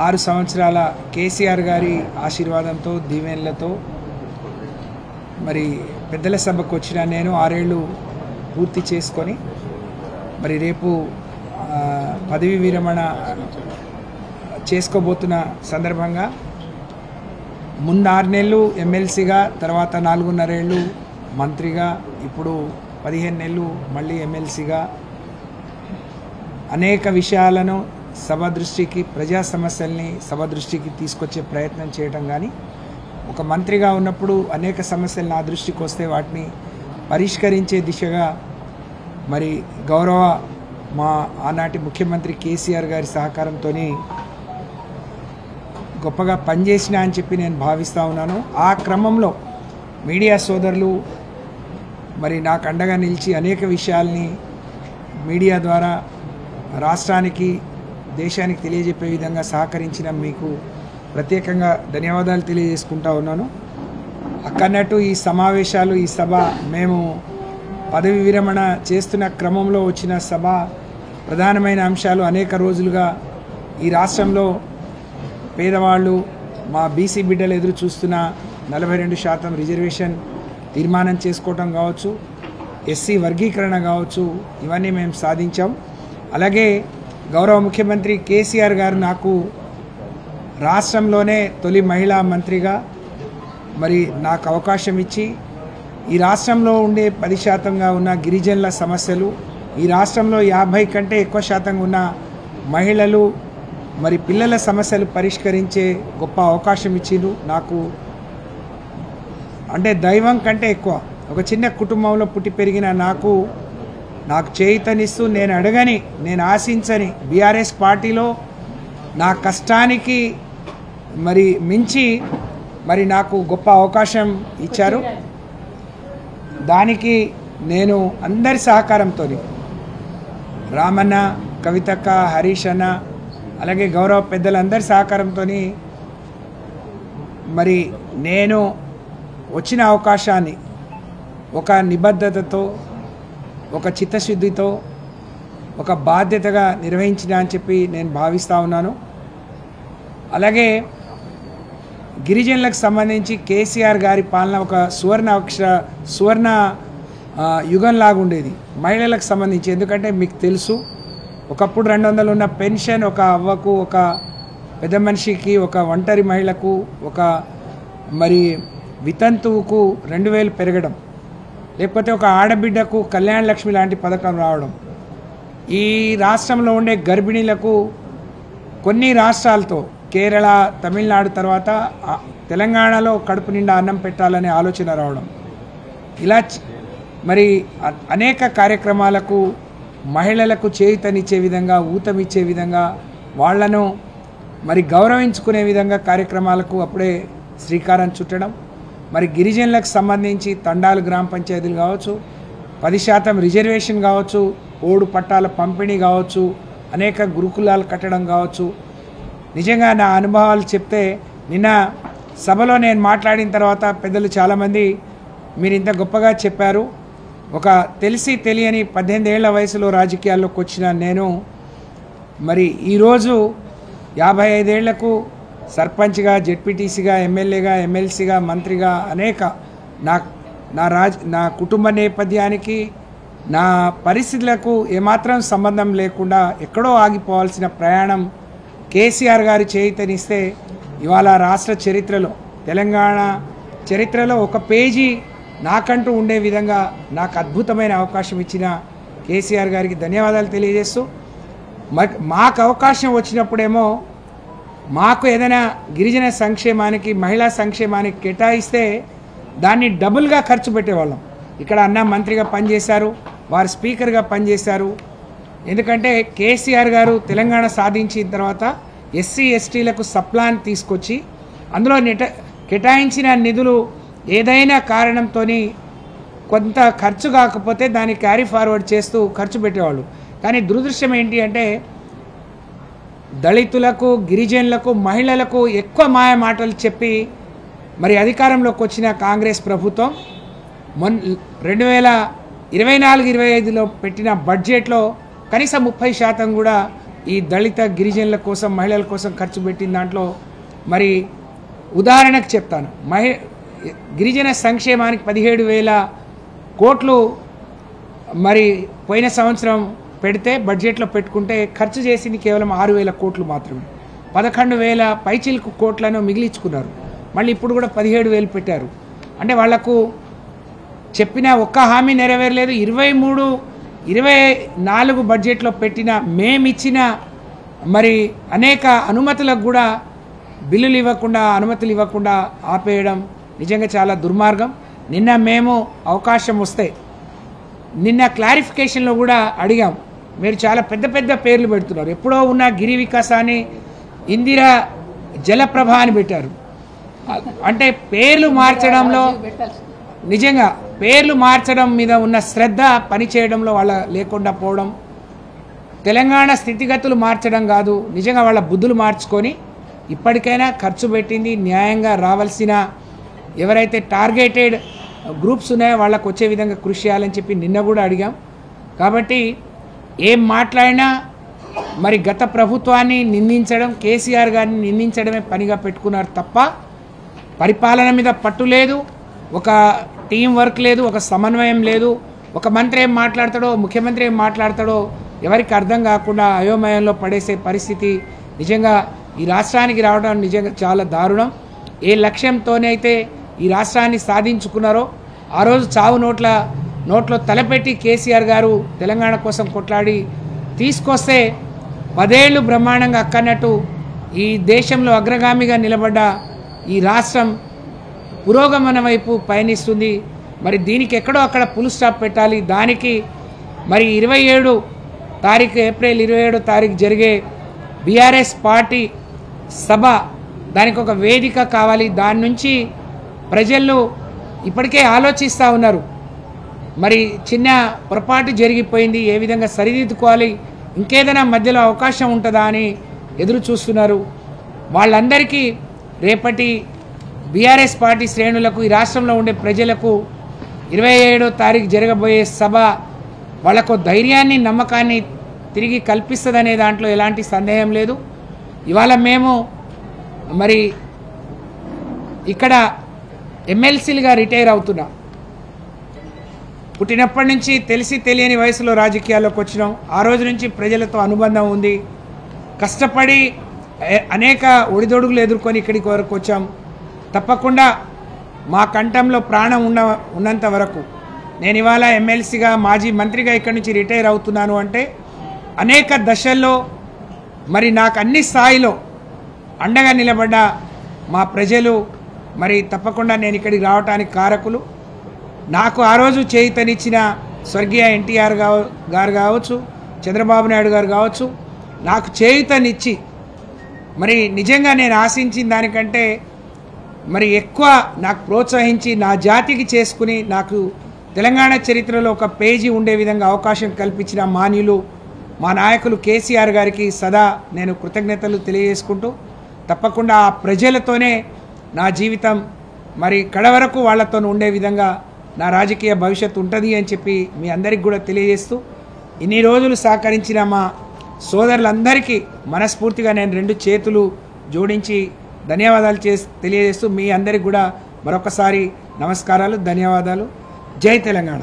6 సంవత్సరాల కేసీఆర్ గారి ఆశీర్వాదంతో దీవెనలతో మరి పెద్దల సభకు వచ్చిన నేను 6 ఏళ్ళు పూర్తి చేసుకొని మరి రేపు పదవి విరమణ చేసుకోబోతున్న సందర్భంగా ముందు 6 నెలలు ఎమ్మెల్సీగా, తర్వాత 4.5 ఏళ్ళు మంత్రిగా, ఇప్పుడు 15 నెలలు మళ్ళీ ఎమ్మెల్సీగా అనేక విషయాలను సభ దృష్టికి, ప్రజా సమస్యల్ని సభ దృష్టికి తీసుకొచ్చే ప్రయత్నం చేయటం కానీ, ఒక మంత్రిగా ఉన్నప్పుడు అనేక సమస్యలు నా దృష్టికి వస్తే వాటిని పరిష్కరించే దిశగా మరి గౌరవ మా ఆనాటి ముఖ్యమంత్రి కేసీఆర్ గారి సహకారంతో గొప్పగా పనిచేసిన అని చెప్పి నేను భావిస్తూ ఉన్నాను. ఆ క్రమంలో మీడియా సోదరులు మరి నాకు అండగా నిలిచి అనేక విషయాల్ని మీడియా ద్వారా రాష్ట్రానికి, దేశానికి తెలియజెప్పే విధంగా సహకరించిన మీకు ప్రత్యేకంగా ధన్యవాదాలు తెలియజేసుకుంటా ఉన్నాను. అక్కడన్నట్టు ఈ సమావేశాలు, ఈ సభ మేము పదవి విరమణ చేస్తున్న క్రమంలో వచ్చిన సభ ప్రధానమైన అంశాలు అనేక రోజులుగా ఈ రాష్ట్రంలో పేదవాళ్ళు, మా బీసీ బిడ్డలు ఎదురు చూస్తున్న 42% రిజర్వేషన్ తీర్మానం చేసుకోవటం కావచ్చు, ఎస్సీ వర్గీకరణ కావచ్చు, ఇవన్నీ మేము సాధించాం. అలాగే గౌరవ ముఖ్యమంత్రి కేసీఆర్ గారు నాకు రాష్ట్రంలోనే తొలి మహిళా మంత్రిగా మరి నాకు అవకాశం ఇచ్చి ఈ రాష్ట్రంలో ఉండే 10%గా ఉన్న గిరిజనుల సమస్యలు, ఈ రాష్ట్రంలో 50 కంటే ఎక్కువ శాతంగా ఉన్న మహిళలు మరి పిల్లల సమస్యలు పరిష్కరించే గొప్ప అవకాశం ఇచ్చిండ్రు. నాకు అంటే దైవం కంటే ఎక్కువ, ఒక చిన్న కుటుంబంలో పుట్టి పెరిగిన నాకు చేయుతనిస్తూ నేను అడగని, నేను ఆశించని బీఆర్ఎస్ పార్టీలో నా కష్టానికి మరి మించి మరి నాకు గొప్ప అవకాశం ఇచ్చారు. దానికి నేను అందరి సహకారంతో, రామన్న, కవితక్క, హరీష్ అన్న, అలాగే గౌరవ పెద్దలందరి సహకారంతో మరి నేను వచ్చిన అవకాశాన్ని ఒక నిబద్ధతతో, ఒక చిత్తశుద్ధితో, ఒక బాధ్యతగా నిర్వహించిన అని చెప్పి నేను భావిస్తూ ఉన్నాను. అలాగే గిరిజనులకు సంబంధించి కేసీఆర్ గారి పాలన ఒక సువర్ణ యుగంలాగా ఉండేది మహిళలకు సంబంధించి. ఎందుకంటే మీకు తెలుసు, ఒకప్పుడు 200 ఉన్న పెన్షన్ ఒక అవ్వకు, ఒక పెద్ద మనిషికి, ఒక ఒంటరి మహిళకు, ఒక మరి వితంతువుకు 2000 పెరగడం, లేకపోతే ఒక ఆడబిడ్డకు కళ్యాణ లక్ష్మి లాంటి పథకం రావడం, ఈ రాష్ట్రంలో ఉండే గర్భిణీలకు కొన్ని రాష్ట్రాలతో కేరళ, తమిళనాడు తర్వాత తెలంగాణలో కడుపు నిండా అన్నం పెట్టాలనే ఆలోచన రావడం, ఇలా మరి అనేక కార్యక్రమాలకు మహిళలకు చేయూతనిచ్చే విధంగా, ఊతమిచ్చే విధంగా, వాళ్లను మరి గౌరవించుకునే విధంగా కార్యక్రమాలకు అప్పుడే శ్రీకారం చుట్టడం, మరి గిరిజనులకు సంబంధించి తండాలు, గ్రామ పంచాయతీలు కావచ్చు, 10% రిజర్వేషన్ కావచ్చు, ఓడు పట్టాల పంపిణీ కావచ్చు, అనేక గురుకులాలు కట్టడం కావచ్చు. నిజంగా నా అనుభవాలు చెప్తే, నిన్న సభలో నేను మాట్లాడిన తర్వాత పెద్దలు చాలామంది మీరు ఇంత గొప్పగా చెప్పారు. ఒక తెలిసి తెలియని 18 ఏళ్ల వయసులో రాజకీయాల్లోకి వచ్చిన నేను మరి ఈరోజు 55 ఏళ్లకు సర్పంచ్గా, జెడ్పీటీసీగా, ఎమ్మెల్యేగా, ఎమ్మెల్సీగా, మంత్రిగా అనేక నా కుటుంబ నేపథ్యానికి, నా పరిస్థితులకు ఏమాత్రం సంబంధం లేకుండా ఎక్కడో ఆగిపోవాల్సిన ప్రయాణం కేసీఆర్ గారు చేయూతనిస్తే ఇవాళ రాష్ట్ర చరిత్రలో, తెలంగాణ చరిత్రలో ఒక పేజీ నాకంటూ ఉండే విధంగా నాకు అద్భుతమైన అవకాశం ఇచ్చిన కేసీఆర్ గారికి ధన్యవాదాలు తెలియజేస్తూ, మాకు అవకాశం వచ్చినప్పుడేమో మాకు ఏదైనా గిరిజన సంక్షేమానికి, మహిళా సంక్షేమానికి కేటాయిస్తే దాన్ని డబుల్గా ఖర్చు పెట్టేవాళ్ళం. ఇక్కడ అన్న మంత్రిగా పనిచేశారు, వారు స్పీకర్గా పనిచేశారు. ఎందుకంటే కేసీఆర్ గారు తెలంగాణ సాధించిన తర్వాత ఎస్సీ ఎస్టీలకు సప్లాన్ తీసుకొచ్చి అందులో కేటాయించిన నిధులు ఏదైనా కారణంతో కొంత ఖర్చు కాకపోతే దాన్ని క్యారీ ఫార్వర్డ్ చేస్తూ ఖర్చు పెట్టేవాళ్ళు. కానీ దురదృష్టం ఏంటి అంటే దళితులకు, గిరిజనులకు, మహిళలకు ఎక్కువ మాయ మాటలు చెప్పి మరి అధికారంలోకి వచ్చిన కాంగ్రెస్ ప్రభుత్వం 2024-25లో పెట్టిన బడ్జెట్లో కనీసం 30% కూడా ఈ దళిత గిరిజనుల కోసం మహిళల కోసం ఖర్చు పెట్టిన దాంట్లో మరి ఉదాహరణకు చెప్తాను. గిరిజన సంక్షేమానికి 17,000 కోట్లు మరి పోయిన సంవత్సరం పెడితే బడ్జెట్లో పెట్టుకుంటే ఖర్చు చేసింది కేవలం 6,000 కోట్లు మాత్రమే. 11,000 పైచిలకు కోట్లను మిగిలించుకున్నారు. మళ్ళీ ఇప్పుడు కూడా 17,000 పెట్టారు. అంటే వాళ్లకు చెప్పిన ఒక్క హామీ నెరవేరలేదు. 23, 24 బడ్జెట్లో పెట్టిన మేమిచ్చిన మరి అనేక అనుమతులకు కూడా బిల్లులు ఇవ్వకుండా అనుమతులు ఇవ్వకుండా ఆపేయడం నిజంగా చాలా దుర్మార్గం. నిన్న మేము అవకాశం వస్తే నిన్న క్లారిఫికేషన్లో కూడా అడిగాం. మీరు చాలా పెద్ద పెద్ద పేర్లు పెడుతున్నారు. ఎప్పుడో ఉన్న గిరి వికాసాన్ని ఇందిరా జలప్రభ అని పెట్టారు. అంటే పేర్లు మార్చడంలో నిజంగా పేర్లు మార్చడం మీద ఉన్న శ్రద్ధ పనిచేయడంలో వాళ్ళ లేకుండా పోవడం, తెలంగాణ స్థితిగతులు మార్చడం కాదు, నిజంగా వాళ్ళ బుద్ధులు మార్చుకొని ఇప్పటికైనా ఖర్చు పెట్టింది న్యాయంగా రావాల్సిన ఎవరైతే టార్గెటెడ్ గ్రూప్స్ ఉన్నాయో వాళ్ళకు వచ్చే విధంగా కృషి చేయాలని చెప్పి నిన్న కూడా అడిగాం. కాబట్టి ఏం మాట్లాడినా మరి గత ప్రభుత్వాన్ని నిందించడం, కేసీఆర్ గారిని నిందించడమే పనిగా పెట్టుకున్నారు తప్ప పరిపాలన మీద పట్టు లేదు, ఒక టీం వర్క్ లేదు, ఒక సమన్వయం లేదు. ఒక మంత్రి ఏం మాట్లాడతాడో, ముఖ్యమంత్రి ఏం మాట్లాడతాడో ఎవరికి అర్థం కాకుండా అయోమయంలో పడేసే పరిస్థితి నిజంగా ఈ రాష్ట్రానికి రావడం నిజంగా చాలా దారుణం. ఏ లక్ష్యంతోనైతే ఈ రాష్ట్రాన్ని సాధించుకున్నారో ఆ రోజు చావు నోట్లో తలపెట్టి కేసీఆర్ గారు తెలంగాణ కోసం కొట్లాడి తీసుకొస్తే 10 ఏళ్ళు బ్రహ్మాండంగా అక్కన్నట్టు ఈ దేశంలో అగ్రగామిగా నిలబడ్డ ఈ రాష్ట్రం పురోగమన వైపు పయనిస్తుంది. మరి దీనికి ఎక్కడో అక్కడ ఫుల్ స్టాప్ పెట్టాలి. దానికి మరి 27 తారీఖు ఏప్రిల్ 27 తారీఖు జరిగే బీఆర్ఎస్ పార్టీ సభ దానికి ఒక వేదిక కావాలి. దాని నుంచి ప్రజలు ఇప్పటికే ఆలోచిస్తూ ఉన్నారు. మరి చిన్న పొరపాటు జరిగిపోయింది, ఏ విధంగా సరిదిద్దుకోవాలి, ఇంకేదైనా మధ్యలో అవకాశం ఉంటుందా అని ఎదురు చూస్తున్నారు. వాళ్ళందరికీ రేపటి బీఆర్ఎస్ పార్టీ శ్రేణులకు, ఈ రాష్ట్రంలో ఉండే ప్రజలకు 27వ తారీఖు జరగబోయే సభ వాళ్ళకు ధైర్యాన్ని, నమ్మకాన్ని తిరిగి కల్పిస్తుందనే దాంట్లో ఎలాంటి సందేహం లేదు. ఇవాళ మేము మరి ఇక్కడ ఎమ్మెల్సీలుగా రిటైర్ అవుతున్నాం. పుట్టినప్పటి నుంచి తెలిసి తెలియని వయసులో రాజకీయాల్లోకి వచ్చినాం. ఆ రోజు నుంచి ప్రజలతో అనుబంధం ఉంది. కష్టపడి అనేక ఒడిదొడుగులు ఎదుర్కొని ఇక్కడికి వరకు వచ్చాం. తప్పకుండా మా కంఠంలో ప్రాణం ఉన్నంత వరకు నేను ఇవాళ ఎమ్మెల్సీగా, మాజీ మంత్రిగా ఇక్కడి నుంచి రిటైర్ అవుతున్నాను అంటే అనేక దశల్లో మరి నాకు అన్ని స్థాయిలో అండగా నిలబడ్డ మా ప్రజలు మరి తప్పకుండా నేను ఇక్కడికి రావడానికి కారకులు. నాకు ఆ రోజు చేయుతనిచ్చిన స్వర్గీయ ఎన్టీఆర్ గారు కావచ్చు, చంద్రబాబు నాయుడు గారు కావచ్చు, నాకు చేయుతనిచ్చి మరి నిజంగా నేను ఆశించిన దానికంటే మరి ఎక్కువ నాకు ప్రోత్సహించి నా జాతికి చేసుకుని నాకు తెలంగాణ చరిత్రలో ఒక పేజీ ఉండే విధంగా అవకాశం కల్పించిన మాన్యులు మా నాయకులు కేసీఆర్ గారికి సదా నేను కృతజ్ఞతలు తెలియజేసుకుంటూ తప్పకుండా ఆ ప్రజలతోనే నా జీవితం మరి కడవరకు వాళ్ళతో ఉండే విధంగా నా రాజకీయ భవిష్యత్తు ఉంటుంది అని చెప్పి మీ అందరికి కూడా తెలియజేస్తూ ఇన్ని రోజులు సహకరించిన మా సోదరులందరికీ మనస్ఫూర్తిగా నేను 2 చేతులు జోడించి ధన్యవాదాలు తెలియజేస్తూ మీ అందరికి కూడా మరొకసారి నమస్కారాలు, ధన్యవాదాలు. జై తెలంగాణ.